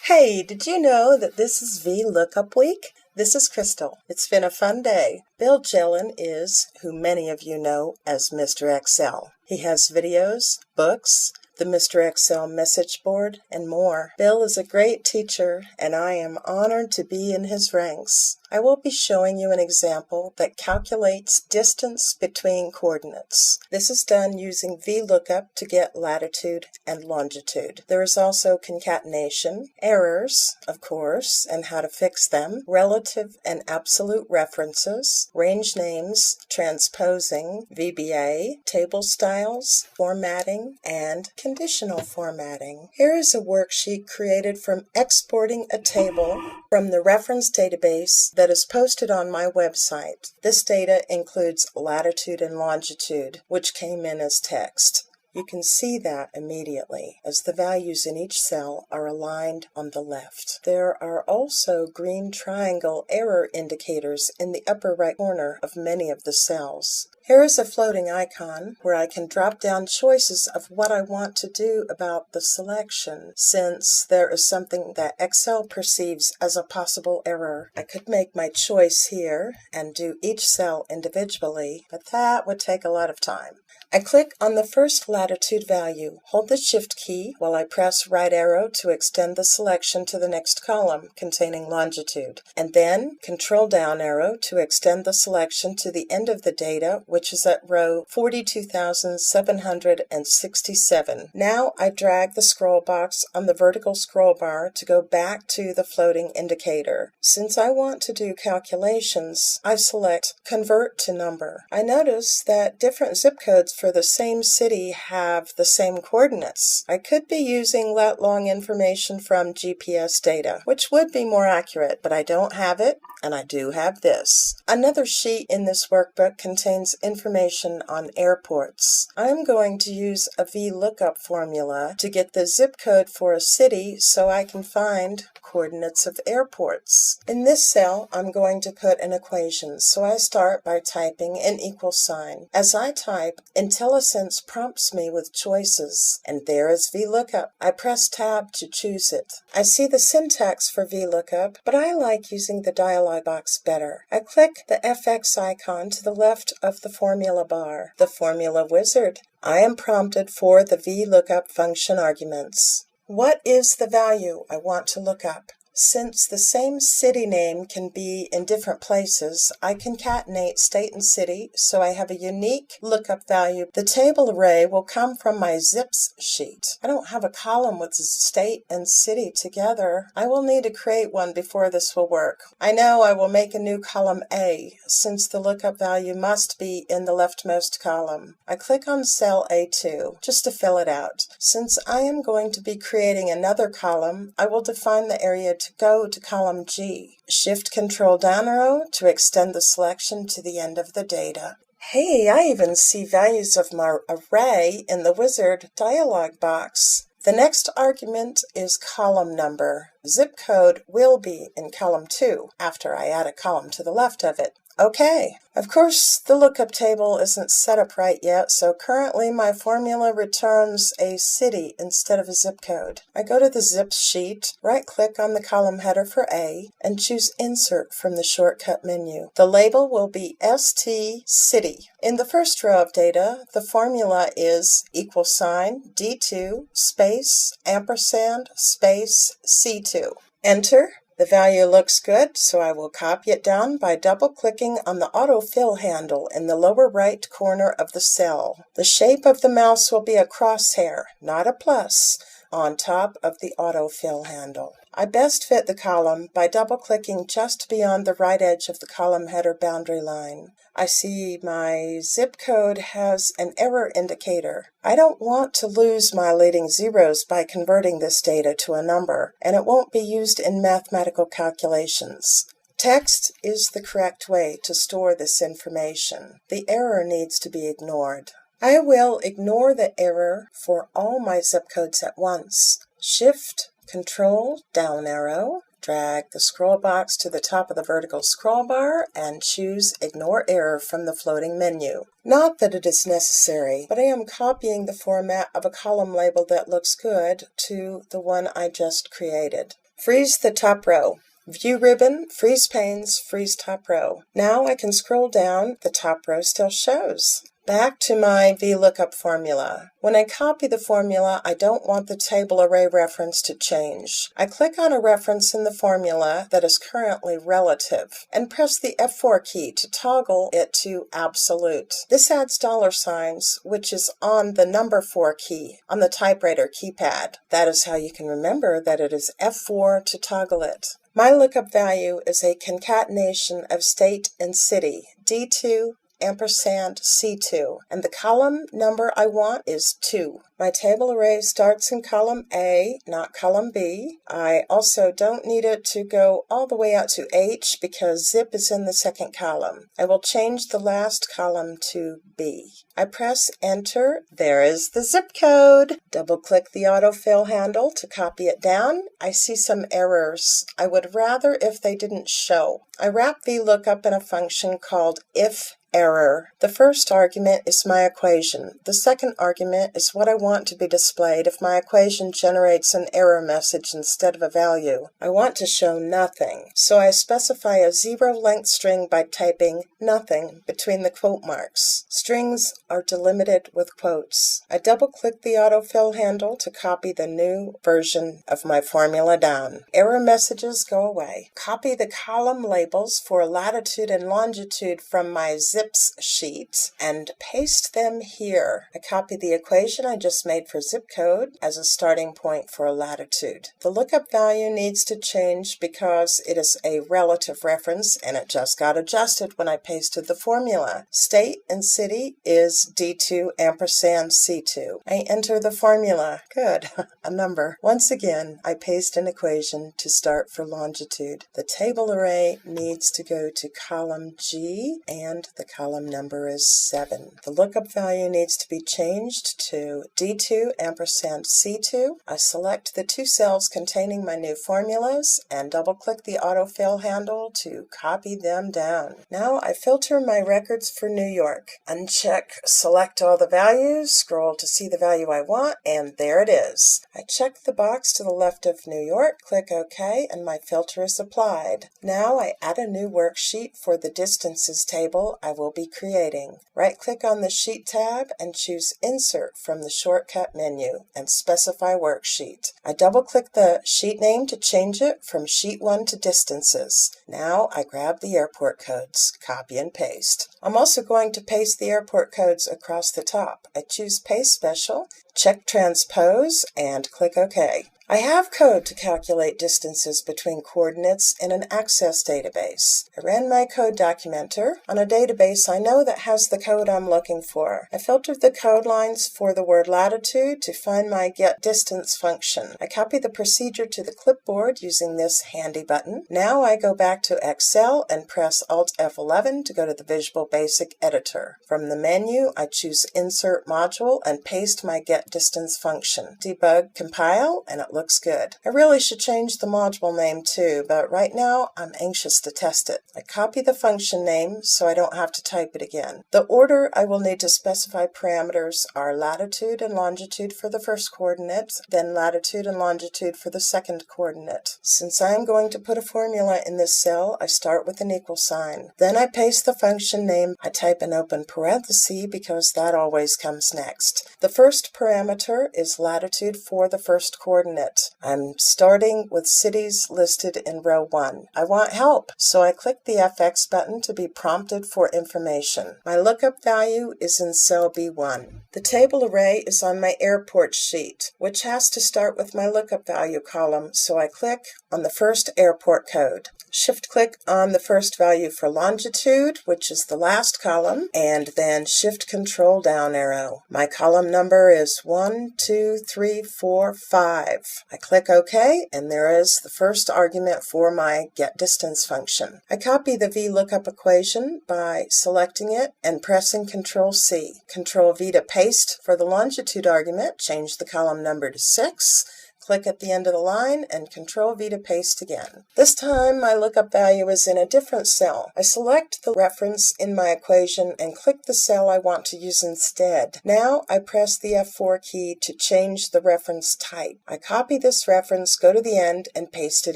Hey, did you know that this is VLOOKUP week? This is Crystal. It's been a fun day. Bill Jelen is who many of you know as Mr. Excel. He has videos, books, the Mr. Excel message board, and more. Bill is a great teacher, and I am honored to be in his ranks. I will be showing you an example that calculates distance between coordinates. This is done using VLOOKUP to get latitude and longitude. There is also concatenation, errors, of course, and how to fix them, relative and absolute references, range names, transposing, VBA, table styles, formatting, and conditional formatting. Here is a worksheet created from exporting a table from the reference database that is posted on my website. This data includes latitude and longitude, which came in as text. You can see that immediately, as the values in each cell are aligned on the left. There are also green triangle error indicators in the upper right corner of many of the cells. Here is a floating icon where I can drop down choices of what I want to do about the selection, since there is something that Excel perceives as a possible error. I could make my choice here and do each cell individually, but that would take a lot of time. I click on the first latitude value, hold the Shift key while I press right arrow to extend the selection to the next column containing longitude, and then Control down arrow to extend the selection to the end of the data, which is at row 42,767. Now I drag the scroll box on the vertical scroll bar to go back to the floating indicator. Since I want to do calculations, I select Convert to Number. I notice that different zip codes for the same city have the same coordinates. I could be using lat-long information from GPS data, which would be more accurate, but I don't have it, and I do have this. Another sheet in this workbook contains information on airports. I'm going to use a VLOOKUP formula to get the zip code for a city so I can find coordinates of airports. In this cell, I'm going to put an equation, so I start by typing an equal sign. As I type, IntelliSense prompts me with choices, and there is VLOOKUP. I press Tab to choose it. I see the syntax for VLOOKUP, but I like using the dialog box better. I click the FX icon to the left of the formula bar, the formula wizard. I am prompted for the VLOOKUP function arguments. What is the value I want to look up? Since the same city name can be in different places, I concatenate state and city so I have a unique lookup value. The table array will come from my zips sheet. I don't have a column with state and city together. I will need to create one before this will work. I know I will make a new column A, since the lookup value must be in the leftmost column. I click on cell A2 just to fill it out. Since I am going to be creating another column, I will define the area to go to column G. Shift Control down arrow to extend the selection to the end of the data. Hey, I even see values of my array in the wizard dialog box. The next argument is column number. Zip code will be in column 2 after I add a column to the left of it. Okay, of course the lookup table isn't set up right yet, so currently my formula returns a city instead of a zip code. I go to the zips sheet, right-click on the column header for A, and choose Insert from the shortcut menu. The label will be ST City. In the first row of data, the formula is $D2 space ampersand space C2. Enter. The value looks good, so I will copy it down by double-clicking on the autofill handle in the lower right corner of the cell. The shape of the mouse will be a crosshair, not a plus, on top of the autofill handle. I best fit the column by double-clicking just beyond the right edge of the column header boundary line. I see my zip code has an error indicator. I don't want to lose my leading zeros by converting this data to a number, and it won't be used in mathematical calculations. Text is the correct way to store this information. The error needs to be ignored. I will ignore the error for all my zip codes at once. Shift, Control, down arrow, drag the scroll box to the top of the vertical scroll bar, and choose Ignore Error from the floating menu. Not that it is necessary, but I am copying the format of a column label that looks good to the one I just created. Freeze the top row. View ribbon, freeze panes, freeze top row. Now I can scroll down, the top row still shows. Back to my VLOOKUP formula. When I copy the formula, I don't want the table array reference to change. I click on a reference in the formula that is currently relative and press the F4 key to toggle it to absolute. This adds $signs, which is on the number 4 key on the typewriter keypad. That is how you can remember that it is F4 to toggle it. My lookup value is a concatenation of state and city, D2 ampersand C2, and the column number I want is 2. My table array starts in column A, not column B. I also don't need it to go all the way out to H because zip is in the second column. I will change the last column to B. I press enter. There is the zip code. Double click the autofill handle to copy it down. I see some errors. I would rather if they didn't show. I wrap VLOOKUP in a function called if error. The first argument is my equation. The second argument is what I want to be displayed if my equation generates an error message instead of a value. I want to show nothing, so I specify a 0-length string by typing nothing between the quote marks. Strings are delimited with quotes. I double-click the autofill handle to copy the new version of my formula down. Error messages go away. Copy the column labels for latitude and longitude from my zips sheet and paste them here. I copy the equation I just made for zip code as a starting point for latitude. The lookup value needs to change because it is a relative reference and it just got adjusted when I pasted the formula. State and city is D2 ampersand C2. I enter the formula. Good, a number. Once again, I paste an equation to start for longitude. The table array needs to go to column G and the column number is 7. The lookup value needs to be changed to D2 ampersand C2. I select the 2 cells containing my new formulas and double-click the autofill handle to copy them down. Now I filter my records for New York. Uncheck select all the values, scroll to see the value I want, and there it is. I check the box to the left of New York, click OK, and my filter is applied. Now I add a new worksheet for the distances table I will be creating. Right-click on the Sheet tab and choose Insert from the shortcut menu and specify Worksheet. I double-click the sheet name to change it from Sheet 1 to Distances. Now I grab the airport codes, copy and paste. I'm also going to paste the airport codes across the top. I choose Paste Special, check Transpose, and click OK. I have code to calculate distances between coordinates in an Access database. I ran my code documenter on a database I know that has the code I'm looking for. I filtered the code lines for the word latitude to find my getDistance function. I copy the procedure to the clipboard using this handy button. Now I go back to Excel and press Alt F11 to go to the Visual Basic editor. From the menu, I choose Insert Module and paste my getDistance function. Debug, compile, and it looks good. I really should change the module name too, but right now I'm anxious to test it. I copy the function name so I don't have to type it again. The order I will need to specify parameters are latitude and longitude for the first coordinate, then latitude and longitude for the second coordinate. Since I am going to put a formula in this cell, I start with an equal sign. Then I paste the function name. I type an open parenthesis because that always comes next. The first parameter is latitude for the first coordinate. I'm starting with cities listed in row 1. I want help, so I click the FX button to be prompted for information. My lookup value is in cell B1. The table array is on my airport sheet, which has to start with my lookup value column, so I click on the first airport code. Shift-click on the first value for longitude, which is the last column, and then Shift-Control down arrow. My column number is 1, 2, 3, 4, 5. I click OK, and there is the first argument for my getDistance function. I copy the VLOOKUP equation by selecting it and pressing Ctrl-C. Ctrl-V to paste for the longitude argument, change the column number to 6. Click at the end of the line and Control-V to paste again. This time my lookup value is in a different cell. I select the reference in my equation and click the cell I want to use instead. Now I press the F4 key to change the reference type. I copy this reference, go to the end, and paste it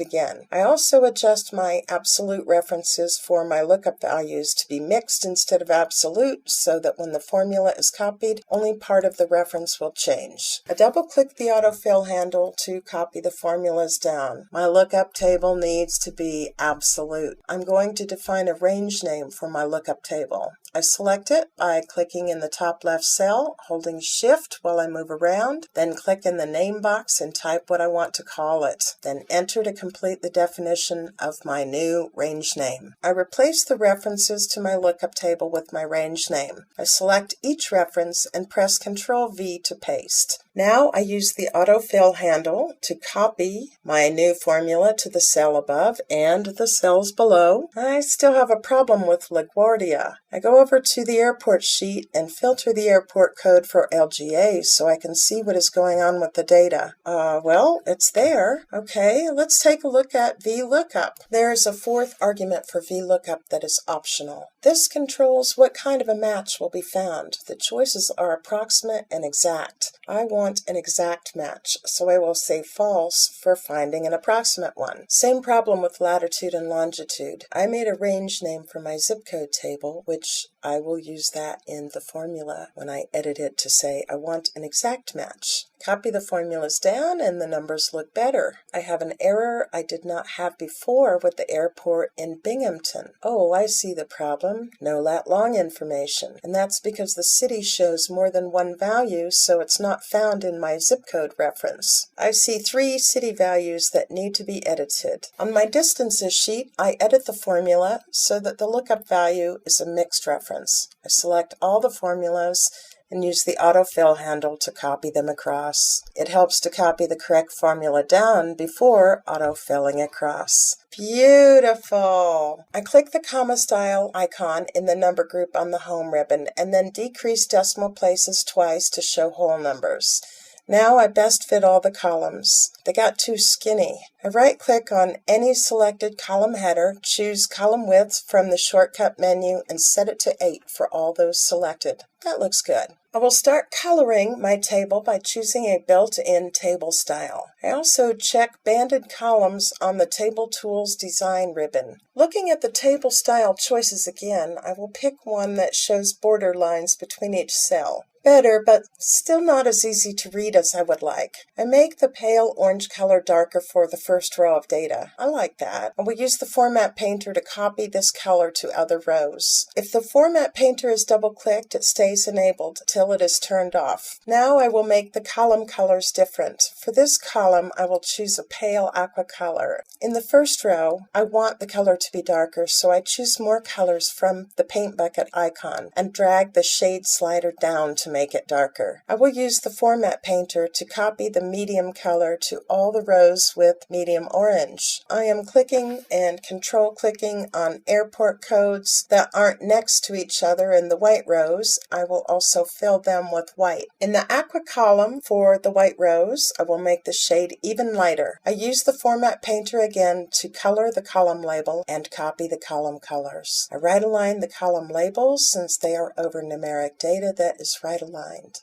again. I also adjust my absolute references for my lookup values to be mixed instead of absolute so that when the formula is copied, only part of the reference will change. I double-click the autofill handle to copy the formulas down. My lookup table needs to be absolute. I'm going to define a range name for my lookup table. I select it by clicking in the top left cell, holding Shift while I move around, then click in the name box and type what I want to call it, then enter to complete the definition of my new range name. I replace the references to my lookup table with my range name. I select each reference and press Ctrl-V to paste. Now I use the autofill handle to copy my new formula to the cell above and the cells below. I still have a problem with LaGuardia. I go over to the airport sheet and filter the airport code for LGA so I can see what is going on with the data. Well, it's there. Okay, let's take a look at VLOOKUP. There is a fourth argument for VLOOKUP that is optional. This controls what kind of a match will be found. The choices are approximate and exact. I want an exact match, so I will say false for finding an approximate one. Same problem with latitude and longitude. I made a range name for my zip code table, which I will use that in the formula when I edit it to say I want an exact match. Copy the formulas down and the numbers look better. I have an error I did not have before with the airport in Binghamton. Oh, I see the problem. No lat long information. And that's because the city shows more than one value, so it's not found in my zip code reference. I see 3 city values that need to be edited. On my distances sheet, I edit the formula so that the lookup value is a mixed reference. I select all the formulas and use the autofill handle to copy them across. It helps to copy the correct formula down before autofilling across. Beautiful! I click the comma style icon in the number group on the home ribbon and then decrease decimal places twice to show whole numbers. Now I best fit all the columns. They got too skinny. I right-click on any selected column header, choose column width from the shortcut menu, and set it to 8 for all those selected. That looks good. I will start coloring my table by choosing a built-in table style. I also check banded columns on the Table Tools Design ribbon. Looking at the table style choices again, I will pick one that shows border lines between each cell. Better, but still not as easy to read as I would like. I make the pale orange color darker for the first row of data. I like that. I will use the Format Painter to copy this color to other rows. If the Format Painter is double-clicked, it stays enabled till it is turned off. Now I will make the column colors different. For this column, I will choose a pale aqua color. In the first row, I want the color to be darker, so I choose more colors from the paint bucket icon and drag the shade slider down to make it darker. I will use the Format Painter to copy the medium color to all the rows with medium orange. I am clicking and control-clicking on airport codes that aren't next to each other in the white rows. I will also fill them with white. In the aqua column for the white rows, I will make the shade even lighter. I use the Format Painter again to color the column label and copy the column colors. I right-align the column labels since they are over numeric data that is right-aligned.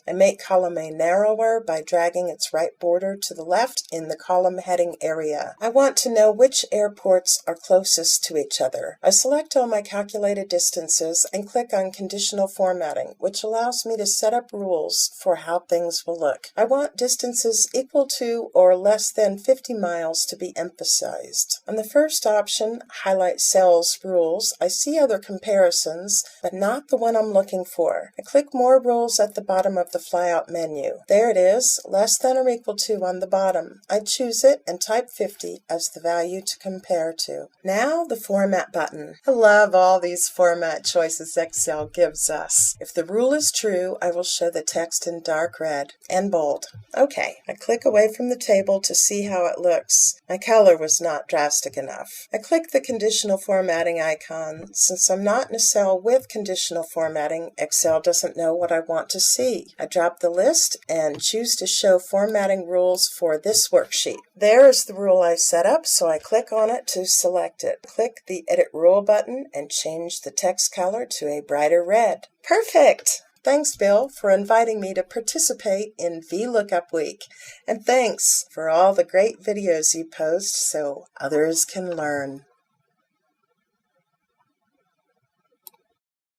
I make column A narrower by dragging its right border to the left in the column heading area. I want to know which airports are closest to each other. I select all my calculated distances and click on Conditional Formatting, which allows me to set up rules for how things will look. I want distances equal to or less than 50 miles to be emphasized. On the first option, Highlight Cells Rules, I see other comparisons, but not the one I'm looking for. I click More Rules at the bottom of the flyout menu. There it is, less than or equal to on the bottom. I choose it and type 50 as the value to compare to. Now the Format button. I love all these format choices Excel gives us. If the rule is true, I will show the text in dark red and bold. Okay, I click away from the table to see how it looks. My color was not drastic enough. I click the Conditional Formatting icon. Since I'm not in a cell with conditional formatting, Excel doesn't know what I want to to see. I drop the list and choose to show formatting rules for this worksheet. There is the rule I set up, so I click on it to select it. Click the Edit Rule button and change the text color to a brighter red. Perfect! Thanks, Bill, for inviting me to participate in VLOOKUP Week. And thanks for all the great videos you post so others can learn.